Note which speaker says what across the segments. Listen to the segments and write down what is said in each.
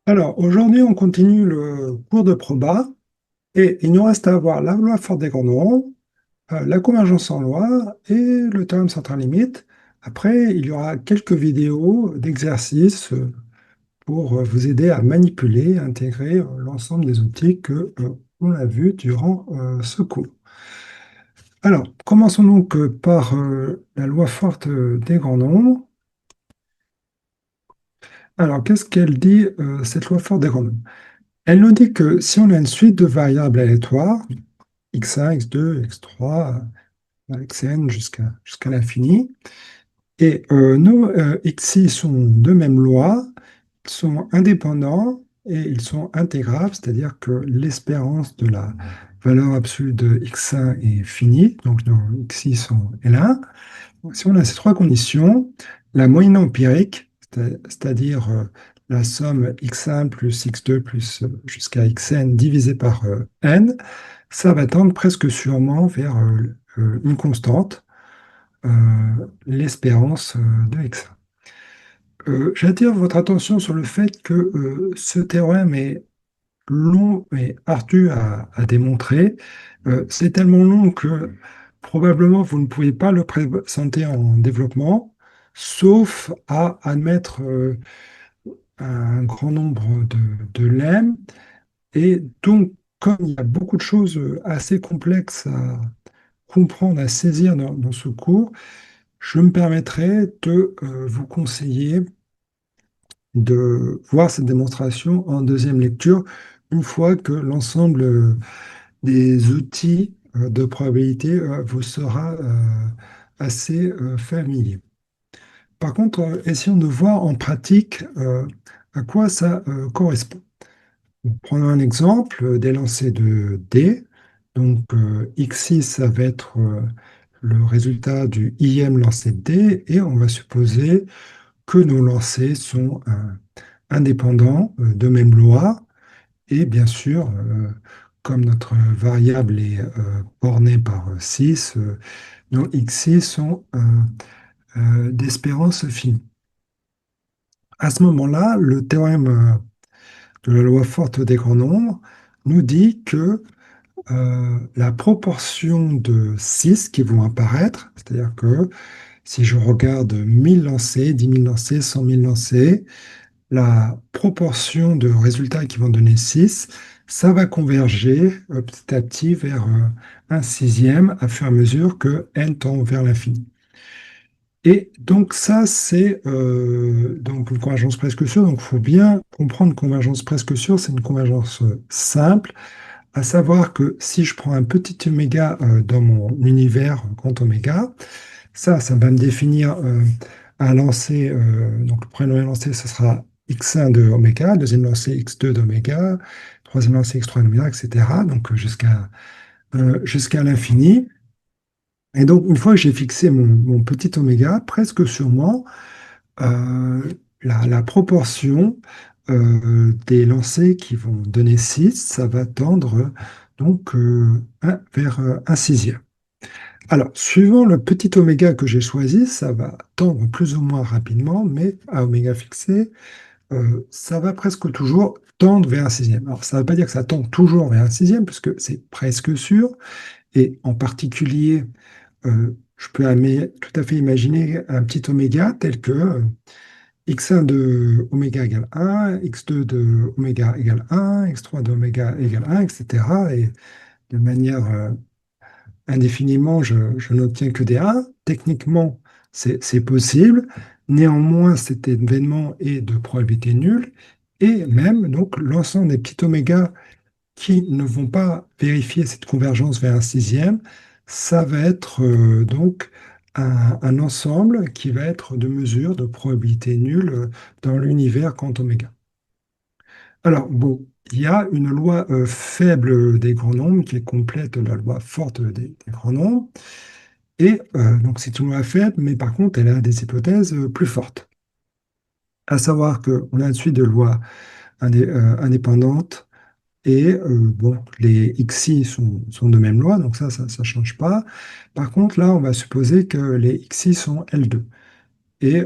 Speaker 1: Alors, aujourd'hui, on continue le cours de proba et il nous reste à voir la loi forte des grands nombres, la convergence en loi et le théorème central limite. Après, il y aura quelques vidéos d'exercices pour vous aider à manipuler, à intégrer l'ensemble des outils que on a vus durant ce cours. Alors, commençons donc par la loi forte des grands nombres. Alors, qu'est-ce qu'elle dit, cette loi forte des grands nombres? Elle nous dit que si on a une suite de variables aléatoires, x1, x2, x3, xn jusqu'à l'infini, et nos xi sont de même loi, ils sont indépendants et ils sont intégrables, c'est-à-dire que l'espérance de la valeur absolue de x1 est finie, donc nos xi sont L1. Si on a ces trois conditions, la moyenne empirique, c'est-à-dire la somme x1 plus x2 plus jusqu'à xn divisé par n, ça va tendre presque sûrement vers une constante, euh, l'espérance de x1. J'attire votre attention sur le fait que ce théorème est long et ardu à démontrer. C'est tellement long que probablement vous ne pouvez pas le présenter en développement, sauf à admettre un grand nombre de lemmes. Et donc, comme il y a beaucoup de choses assez complexes à comprendre, à saisir dans ce cours, je me permettrai de vous conseiller de voir cette démonstration en deuxième lecture, une fois que l'ensemble des outils de probabilité vous sera assez familier. Par contre, essayons de voir en pratique à quoi ça correspond. Prenons un exemple des lancers de D. Donc, xi, ça va être le résultat du ième lancé de D, et on va supposer que nos lancers sont indépendants de même loi. Et bien sûr, comme notre variable est bornée par 6, nos xi sont d'espérance finie. À ce moment-là, le théorème de la loi forte des grands nombres nous dit que la proportion de 6 qui vont apparaître, c'est-à-dire que si je regarde 1000 lancers, 10 000 lancers, 100 000 lancers, la proportion de résultats qui vont donner 6, ça va converger petit à petit vers un sixième à fur et à mesure que n tend vers l'infini. Et donc ça, c'est donc une convergence presque sûre. Donc il faut bien comprendre convergence presque sûre, c'est une convergence simple, à savoir que si je prends un petit oméga dans mon univers grand oméga, ça va me définir un lancer. Donc le premier lancer, ce sera x1 de oméga, deuxième lancer x2 d'oméga, troisième lancer x3 d'oméga, etc. Donc jusqu'à l'infini. Et donc une fois que j'ai fixé mon petit oméga, presque sûrement, euh, la proportion des lancers qui vont donner 6, ça va tendre donc vers un sixième. Alors, suivant le petit oméga que j'ai choisi, ça va tendre plus ou moins rapidement, mais à oméga fixé, ça va presque toujours tendre vers un sixième. Alors, ça ne veut pas dire que ça tend toujours vers un sixième, puisque c'est presque sûr, et en particulier, je peux tout à fait imaginer un petit oméga tel que x1 de oméga égale 1, x2 de oméga égale 1, x3 de oméga égale 1, etc. Et de manière indéfiniment, je n'obtiens que des 1. Techniquement, c'est possible. Néanmoins, cet événement est de probabilité nulle. Et même, donc, l'ensemble des petits oméga qui ne vont pas vérifier cette convergence vers un sixième, ça va être donc un ensemble qui va être de mesure de probabilité nulle dans l'univers quant oméga. Alors, bon, il y a une loi faible des grands nombres qui est complète la loi forte des grands nombres. Et donc, c'est une loi faible, mais par contre, elle a des hypothèses plus fortes. À savoir qu'on a une suite de lois indépendantes et bon, les xi sont de même loi, donc ça ne change pas. Par contre, là, on va supposer que les xi sont L2. Et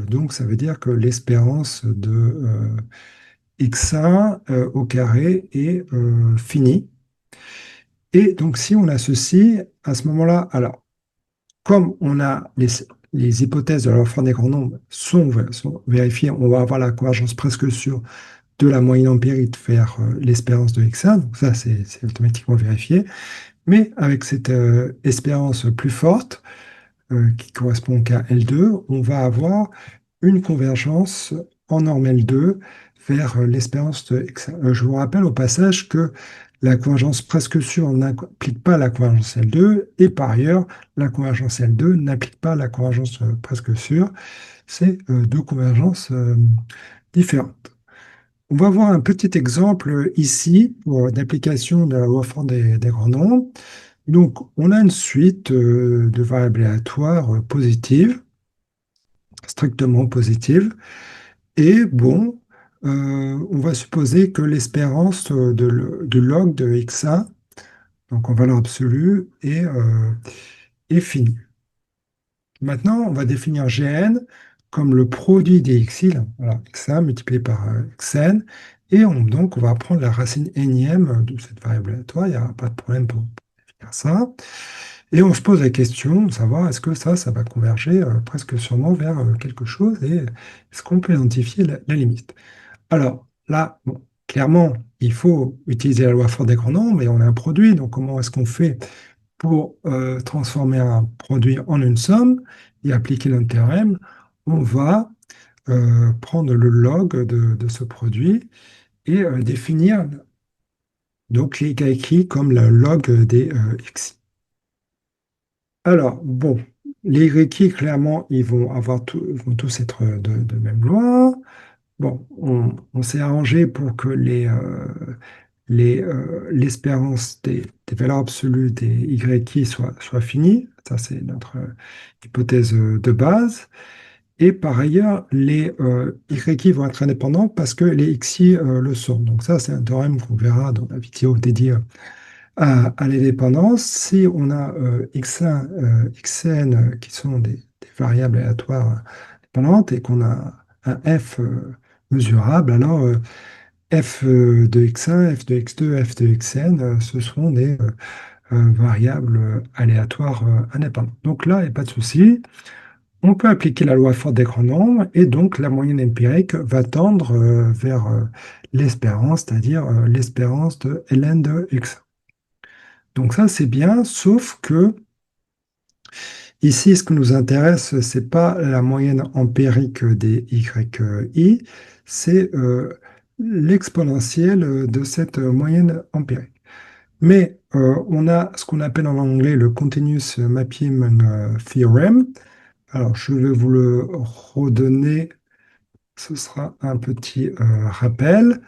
Speaker 1: donc, ça veut dire que l'espérance x1 au carré est fini. Et donc, si on a ceci, à ce moment-là, alors, comme on a les hypothèses de la loi forme des grands nombres sont vérifiées, on va avoir la convergence presque sûre de la moyenne empirique vers l'espérance de x1. Donc, ça, c'est automatiquement vérifié. Mais avec cette espérance plus forte, qui correspond au cas L2, on va avoir une convergence en norme L2 vers l'espérance de x. Je vous rappelle au passage que la convergence presque sûre n'implique pas la convergence L2 et par ailleurs, la convergence L2 n'implique pas la convergence presque sûre. C'est deux convergences différentes. On va voir un petit exemple ici d'application de la loi forte des grands nombres. Donc, on a une suite de variables aléatoires positives, strictement positives. Et bon, on va supposer que l'espérance du log de x1, donc en valeur absolue, est finie. Maintenant, on va définir Gn comme le produit des xi, voilà, x1 multiplié par xn, et donc on va prendre la racine énième de cette variable aléatoire, il n'y a pas de problème pour définir ça. Et on se pose la question de savoir est-ce que ça va converger presque sûrement vers quelque chose, et est-ce qu'on peut identifier la limite? Alors là, bon, clairement, il faut utiliser la loi forte des grands nombres, mais on a un produit, donc comment est-ce qu'on fait pour transformer un produit en une somme et appliquer notre théorème? On va prendre le log de ce produit et définir donc les y comme le log des x. Alors, bon, les y, clairement, ils vont vont tous être de même loi. Bon, on s'est arrangé pour que l'espérance des valeurs absolues des y qui soit finie. Ça, c'est notre hypothèse de base. Et par ailleurs, les y qui vont être indépendants parce que les xi le sont. Donc ça, c'est un théorème qu'on verra dans la vidéo dédiée à l'indépendance. Si on a x1, xn qui sont des variables aléatoires dépendantes et qu'on a un f mesurable, alors f de x1, f de x2, f de xn, ce seront des variables aléatoires indépendantes. Donc là, il n'y a pas de souci. On peut appliquer la loi forte des grands nombres et donc la moyenne empirique va tendre vers l'espérance, c'est-à-dire l'espérance de ln de x. Donc ça, c'est bien, sauf que ici, ce qui nous intéresse, c'est pas la moyenne empirique des yi, c'est l'exponentielle de cette moyenne empirique. Mais on a ce qu'on appelle en anglais le Continuous Mapping Theorem. Alors, je vais vous le redonner, ce sera un petit rappel.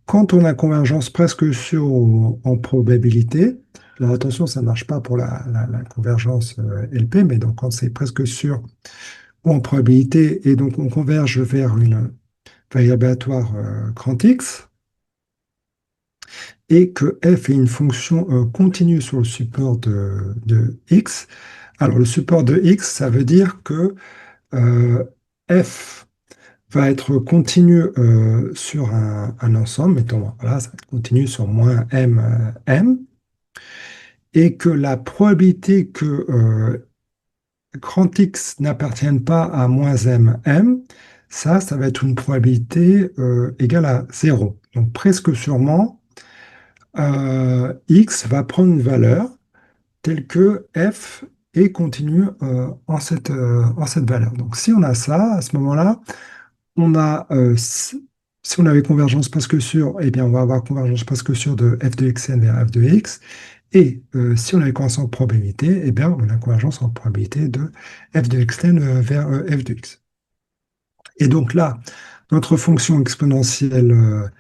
Speaker 1: Quand on a convergence presque sûre en probabilité, alors attention, ça ne marche pas pour la convergence LP, mais donc quand c'est presque sûr ou en probabilité, et donc on converge vers une variable aléatoire grand X, et que f est une fonction continue sur le support de X. Alors le support de X, ça veut dire que f va être continu sur un ensemble, mettons, voilà, ça va être continu sur moins m, m, et que la probabilité que grand X n'appartienne pas à moins m, m, ça va être une probabilité égale à 0. Donc presque sûrement, X va prendre une valeur telle que f est continu en cette valeur. Donc si on a ça, à ce moment-là, on a, si on avait convergence presque sûre, eh bien, on va avoir convergence presque sûre de f de xn vers f de x. Et si on avait convergence en probabilité, eh bien, on a convergence en probabilité de f de xn vers f de x. Et donc là, notre fonction exponentielle,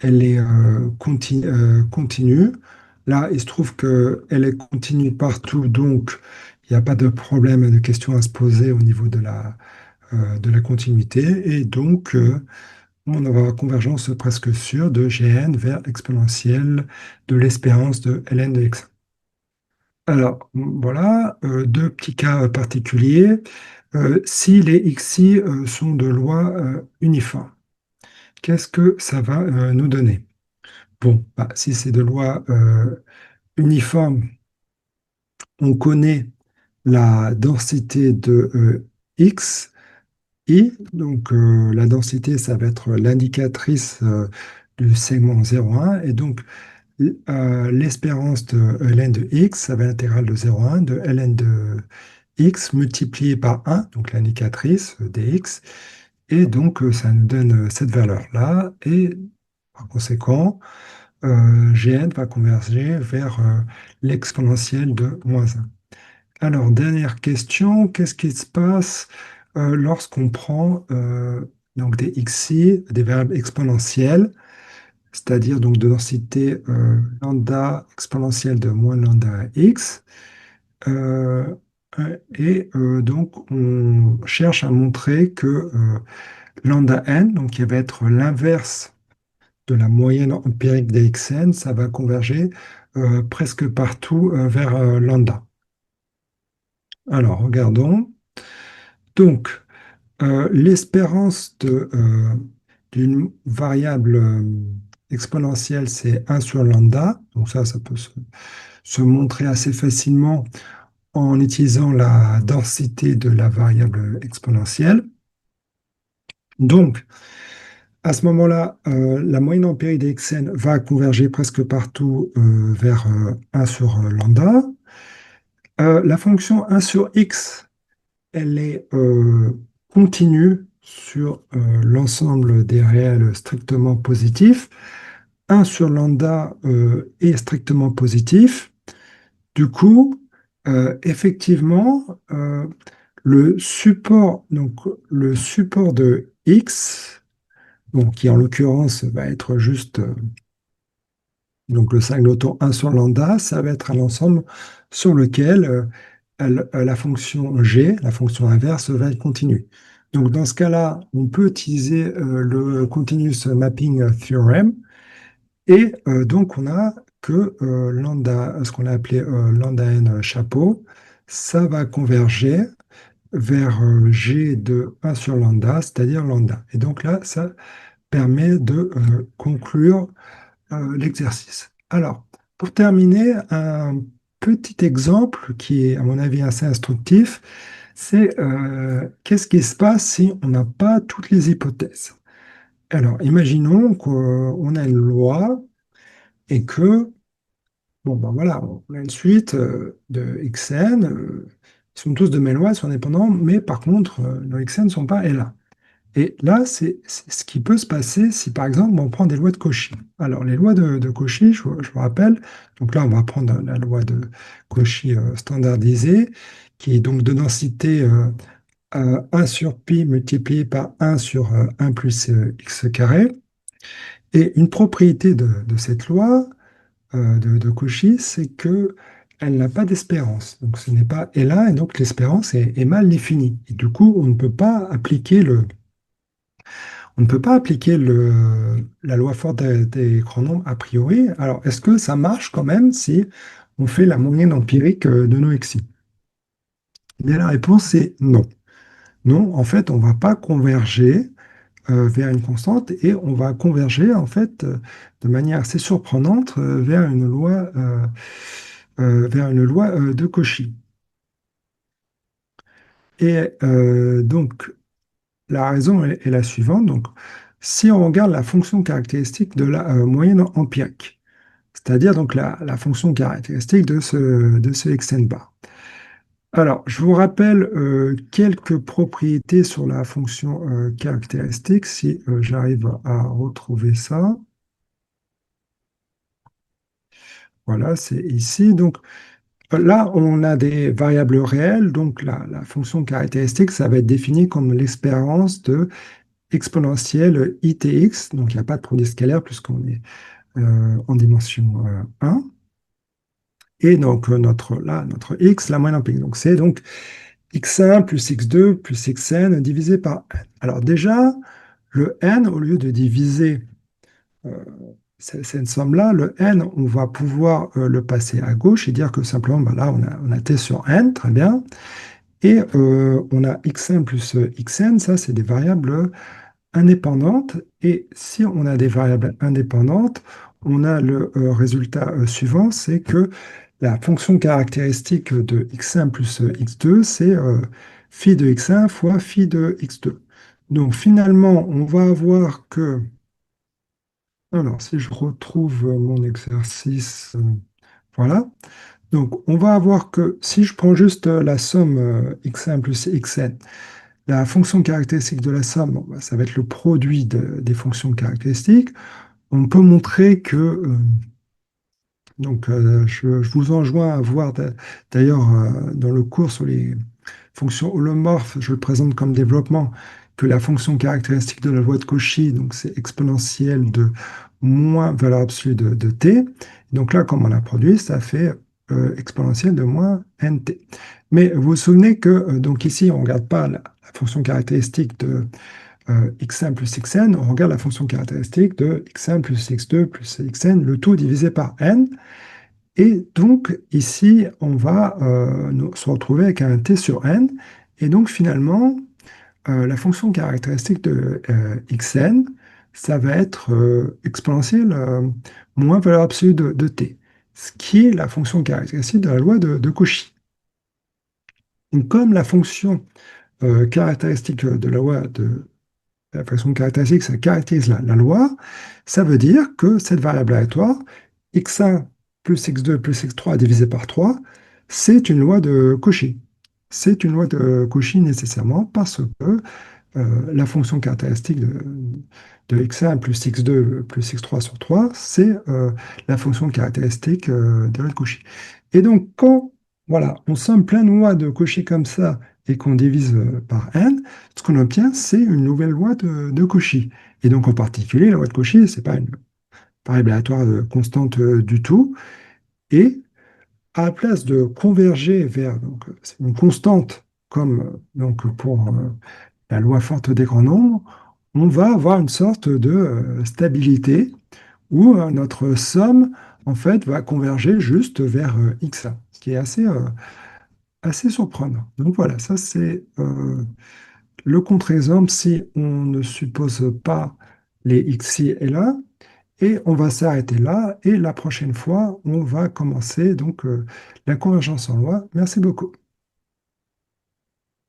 Speaker 1: elle est continue. Là, il se trouve qu'elle est continue partout, donc il n'y a pas de problème, de question à se poser au niveau de la continuité. Et donc, on va avoir convergence presque sûre de Gn vers exponentielle de l'espérance de ln de x. Alors, voilà, deux petits cas particuliers. Si les xi sont de loi uniforme. qu'est-ce que ça va nous donner? Bon, bah, si c'est de loi uniforme, on connaît la densité de x, i. Donc, la densité, ça va être l'indicatrice du segment 0,1. Et donc, l'espérance de ln de x, ça va être l'intégrale de 0,1 de ln de x multiplié par 1, donc l'indicatrice dx. Et donc, ça nous donne cette valeur-là. Et par conséquent, Gn va converger vers l'exponentielle de -1. Alors, dernière question, qu'est-ce qui se passe lorsqu'on prend donc des xi, des variables exponentielles, c'est-à-dire donc de densité lambda exponentielle de moins lambda x, euh, donc on cherche à montrer que lambda n, donc qui va être l'inverse de la moyenne empirique des xn, ça va converger presque partout vers lambda. Alors, regardons. Donc, l'espérance d'une variable exponentielle, c'est 1 sur lambda. Donc ça peut se montrer assez facilement en utilisant la densité de la variable exponentielle. Donc, à ce moment-là, la moyenne empirique des xn va converger presque partout vers 1 sur lambda. La fonction 1 sur x, elle est continue sur l'ensemble des réels strictement positifs. 1 sur lambda est strictement positif. Du coup, effectivement, donc, le support de x, bon, qui en l'occurrence va être juste donc le singleton 1 sur lambda, ça va être un ensemble sur lequel la fonction g, la fonction inverse, va être continue. Donc dans ce cas-là, on peut utiliser le Continuous Mapping Theorem, et donc on a que lambda, ce qu'on a appelé lambda n chapeau, ça va converger vers g de 1 sur lambda, c'est-à-dire lambda. Et donc là, ça permet de conclure l'exercice. Alors, pour terminer, un petit exemple qui est, à mon avis, assez instructif, c'est qu'est-ce qui se passe si on n'a pas toutes les hypothèses? Alors, imaginons qu'on a une loi et que, bon, ben voilà, on a une suite de xn, ils sont tous de même loi, ils sont indépendants, mais par contre, nos xn ne sont pas là. Et là, c'est ce qui peut se passer si, par exemple, on prend des lois de Cauchy. Alors, les lois de Cauchy, je vous rappelle, donc là, on va prendre la loi de Cauchy standardisée, qui est donc de densité 1 sur pi multiplié par 1 sur 1 plus x carré. Et une propriété de cette loi de Cauchy, c'est que elle n'a pas d'espérance. Donc, ce n'est pas là, et donc l'espérance est mal définie. Et du coup, on ne peut pas appliquer la loi forte des grands nombres a priori. Alors, est-ce que ça marche quand même si on fait la moyenne empirique de nos xi? Eh bien, la réponse est non. Non, en fait, on ne va pas converger vers une constante et on va converger, en fait, de manière assez surprenante vers une loi de Cauchy. Et donc, la raison est la suivante. Donc, si on regarde la fonction caractéristique de la moyenne empirique, c'est-à-dire donc la fonction caractéristique de ce xn bar. Alors, je vous rappelle quelques propriétés sur la fonction caractéristique, si j'arrive à retrouver ça. Voilà, c'est ici. Donc là, on a des variables réelles, donc la fonction caractéristique, ça va être défini comme l'espérance de exponentielle itx, donc il n'y a pas de produit scalaire puisqu'on est en dimension 1. Et donc notre x, la moyenne empirique. Donc c'est donc x1 plus x2 plus xn divisé par n. Alors déjà, le n, au lieu de diviser euh, cette somme-là, le n, on va pouvoir le passer à gauche et dire que simplement, ben là, on a t sur n, très bien. Et on a x1 plus xn, ça c'est des variables indépendantes. Et si on a des variables indépendantes, on a le résultat suivant, c'est que la fonction caractéristique de x1 plus x2, c'est phi de x1 fois phi de x2. Donc finalement, on va avoir que, alors si je retrouve mon exercice, voilà. Donc on va avoir que si je prends juste la somme x1 plus xn, la fonction caractéristique de la somme, bon, bah, ça va être le produit des fonctions caractéristiques. On peut montrer que donc, je vous enjoins à voir d'ailleurs dans le cours sur les fonctions holomorphes, je le présente comme développement, que la fonction caractéristique de la loi de Cauchy, donc c'est exponentielle de moins valeur absolue de t. Donc là, comme on l'a produit, ça fait exponentielle de moins nt. Mais vous vous souvenez que donc ici, on ne regarde pas la fonction caractéristique de x1 plus xn, on regarde la fonction caractéristique de x1 plus x2 plus xn, le tout divisé par n. Et donc, ici, on va se retrouver avec un t sur n. Et donc, finalement, la fonction caractéristique de xn, ça va être exponentielle moins valeur absolue de t, ce qui est la fonction caractéristique de la loi de Cauchy. Donc, comme la fonction caractéristique de la loi de la fonction caractéristique, ça caractérise la loi, ça veut dire que cette variable aléatoire, x1 plus x2 plus x3 divisé par 3, c'est une loi de Cauchy. C'est une loi de Cauchy nécessairement parce que la fonction caractéristique de x1 plus x2 plus x3 sur 3, c'est la fonction caractéristique de la loi de Cauchy. Et donc, quand voilà, on somme plein de lois de Cauchy comme ça et qu'on divise par n, ce qu'on obtient, c'est une nouvelle loi de Cauchy. Et donc, en particulier, la loi de Cauchy, ce n'est pas une variable aléatoire constante du tout. Et à la place de converger vers c'est une constante comme donc pour la loi forte des grands nombres, on va avoir une sorte de stabilité où notre somme en fait va converger juste vers x1, ce qui est assez surprenant. Donc voilà, ça c'est le contre-exemple si on ne suppose pas les xi et là. Et on va s'arrêter là. Et la prochaine fois, on va commencer donc la convergence en loi. Merci beaucoup.